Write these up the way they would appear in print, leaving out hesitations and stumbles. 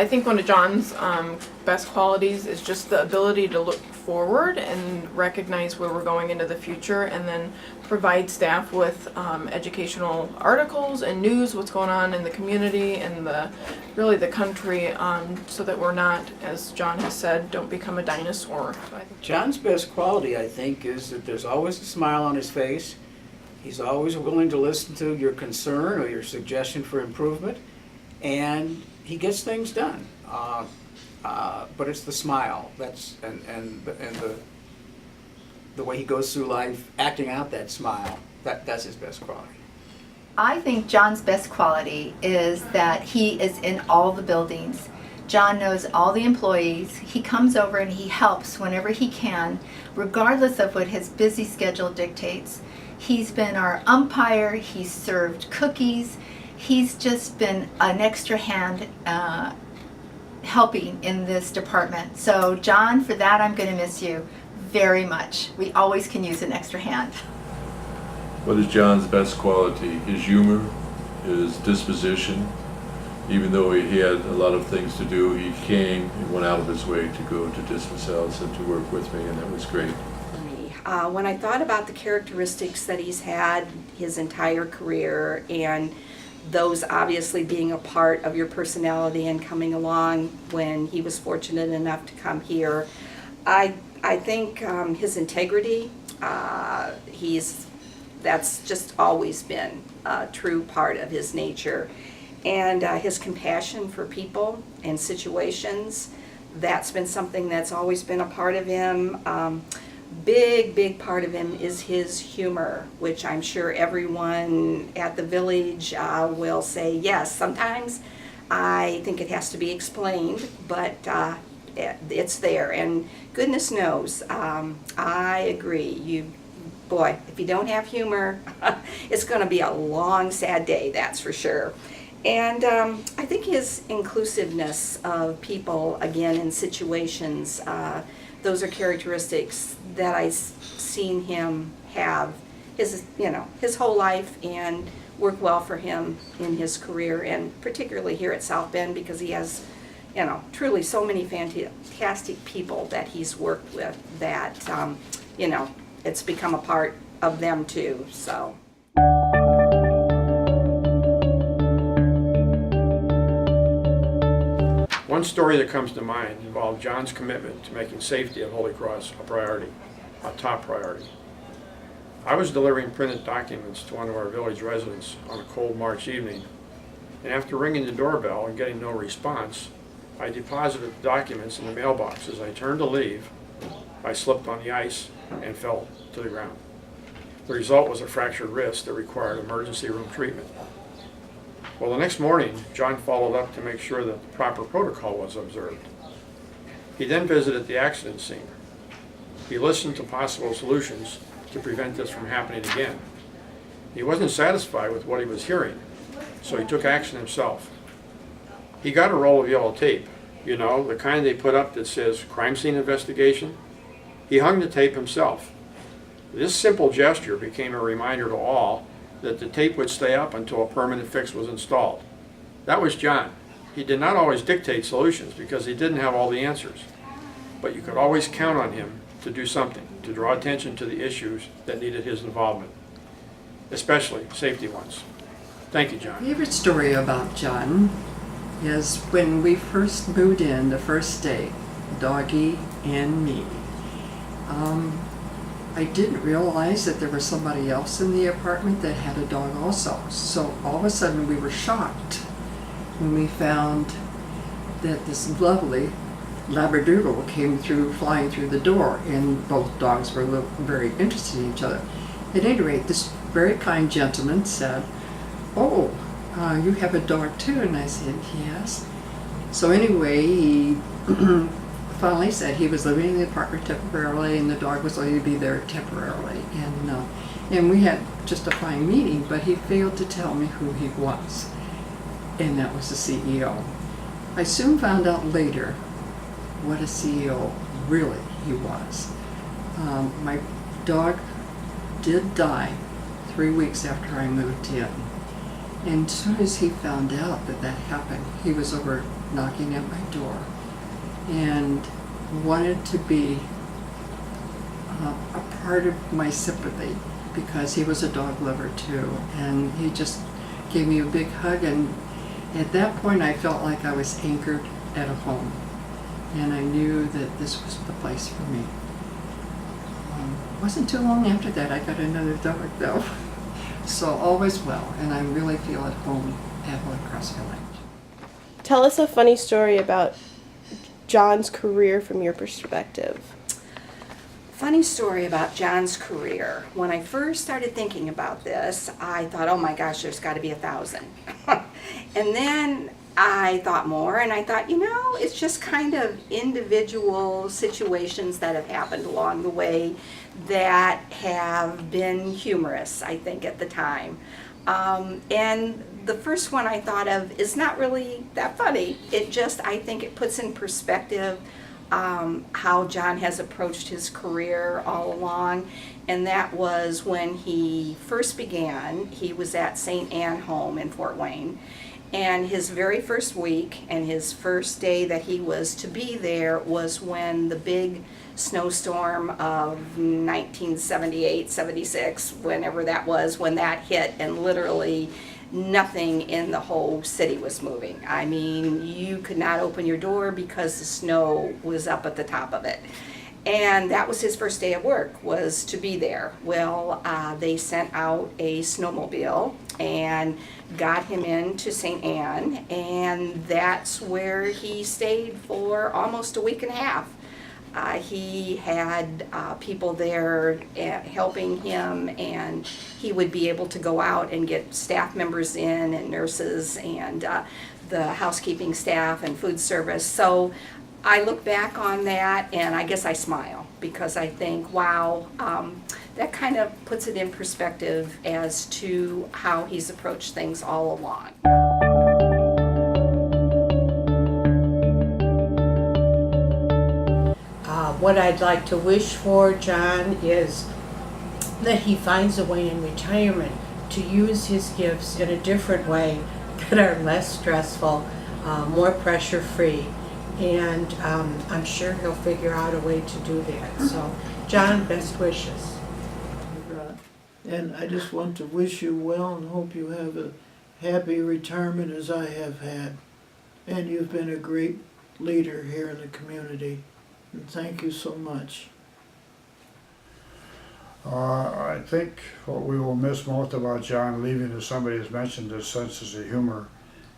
I think one of John's best qualities is just the ability to look forward and recognize where we're going into the future, and then provide staff with educational articles and news, what's going on in the community and really the country, so that we're not, as John has said, don't become a dinosaur. So I think John's best quality, I think, is that there's always a smile on his face. He's always willing to listen to your concern or your suggestion for improvement, and he gets things done. But it's the smile and the way he goes through life, acting out that smile. That's his best quality. I think John's best quality is that he is in all the buildings. John knows all the employees. He comes over and he helps whenever he can, regardless of what his busy schedule dictates. He's been our umpire, he's served cookies, he's just been an extra hand helping in this department. So John, for that I'm going to miss you very much. We always can use an extra hand. What is John's best quality? His humor, his disposition. Even though he had a lot of things to do, he came and went out of his way to go to Dismas House and to work with me, and that was great. When I thought about the characteristics that he's had his entire career, and those obviously being a part of your personality and coming along when he was fortunate enough to come here, I think his integrity, that's just always been a true part of his nature. And his compassion for people and situations, that's been something that's always been a part of him. Big part of him is his humor, which I'm sure everyone at the village will say, yes, sometimes I think it has to be explained, but it's there. And goodness knows, I agree. Boy, if you don't have humor, it's going to be a long, sad day, that's for sure. And I think his inclusiveness of people, again, in situations, those are characteristics that I've seen him have his whole life and work well for him in his career, and particularly here at South Bend, because he has, truly so many fantastic people that he's worked with that, it's become a part of them too, so. One story that comes to mind involved John's commitment to making safety at Holy Cross a priority, a top priority. I was delivering printed documents to one of our village residents on a cold March evening, and after ringing the doorbell and getting no response, I deposited the documents in the mailbox. As I turned to leave, I slipped on the ice and fell to the ground. The result was a fractured wrist that required emergency room treatment. Well, the next morning, John followed up to make sure that the proper protocol was observed. He then visited the accident scene. He listened to possible solutions to prevent this from happening again. He wasn't satisfied with what he was hearing, so he took action himself. He got a roll of yellow tape, the kind they put up that says crime scene investigation. He hung the tape himself. This simple gesture became a reminder to all that the tape would stay up until a permanent fix was installed. That was John. He did not always dictate solutions because he didn't have all the answers, but you could always count on him to do something, to draw attention to the issues that needed his involvement, especially safety ones. Thank you, John. My favorite story about John is when we first moved in the first day, Doggy and me. I didn't realize that there was somebody else in the apartment that had a dog also. So all of a sudden we were shocked when we found that this lovely Labradoodle came flying through the door, and both dogs were very interested in each other. At any rate, this very kind gentleman said, "Oh, you have a dog too?" And I said, "Yes." So anyway, he finally said he was living in the apartment temporarily and the dog was going to be there temporarily. And we had just a fine meeting, but he failed to tell me who he was. And that was the CEO. I soon found out later what a CEO really he was. My dog did die 3 weeks after I moved in. And as soon as he found out that happened, he was over knocking at my door and wanted to be a part of my sympathy because he was a dog lover too. And he just gave me a big hug, and at that point I felt like I was anchored at a home. And I knew that this was the place for me. Wasn't too long after that I got another dog though. So all was well, and I really feel at home at Holy Cross Village. Tell us a funny story about John's career from your perspective. Funny story about John's career. When I first started thinking about this, I thought, oh my gosh, there's got to be 1,000. And then I thought more, and I thought, it's just kind of individual situations that have happened along the way that have been humorous, I think, at the time. And the first one I thought of is not really that funny. I think it puts in perspective how John has approached his career all along. And that was when he first began. He was at St. Anne Home in Fort Wayne. And his very first week and his first day that he was to be there was when the big snowstorm of 1978, 76, whenever that was, when that hit, and literally nothing in the whole city was moving. I mean, you could not open your door because the snow was up at the top of it. And that was his first day of work, was to be there. Well, they sent out a snowmobile and got him into St. Anne, and that's where he stayed for almost a week and a half. He had people there helping him, and he would be able to go out and get staff members in, and nurses, and the housekeeping staff and food service. So I look back on that and I guess I smile, because I think, wow, that kind of puts it in perspective as to how he's approached things all along. What I'd like to wish for John is that he finds a way in retirement to use his gifts in a different way that are less stressful, more pressure-free, and I'm sure he'll figure out a way to do that. So, John, best wishes. And I just want to wish you well and hope you have a happy retirement as I have had. And you've been a great leader here in the community. And thank you so much. I think what we will miss most about John leaving is somebody has mentioned his senses of humor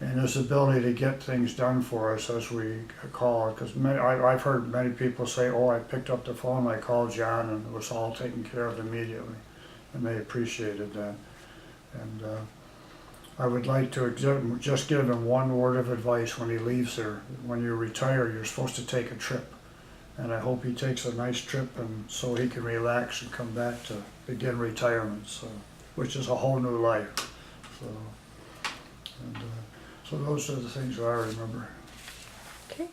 and his ability to get things done for us as we call it. Because I've heard many people say, oh, I picked up the phone, I called John, and it was all taken care of immediately. And they appreciated that. And I would like to just give him one word of advice when he leaves here. When you retire, you're supposed to take a trip. And I hope he takes a nice trip, and so he can relax and come back to begin retirement, so, which is a whole new life. So those are the things that I remember. Okay.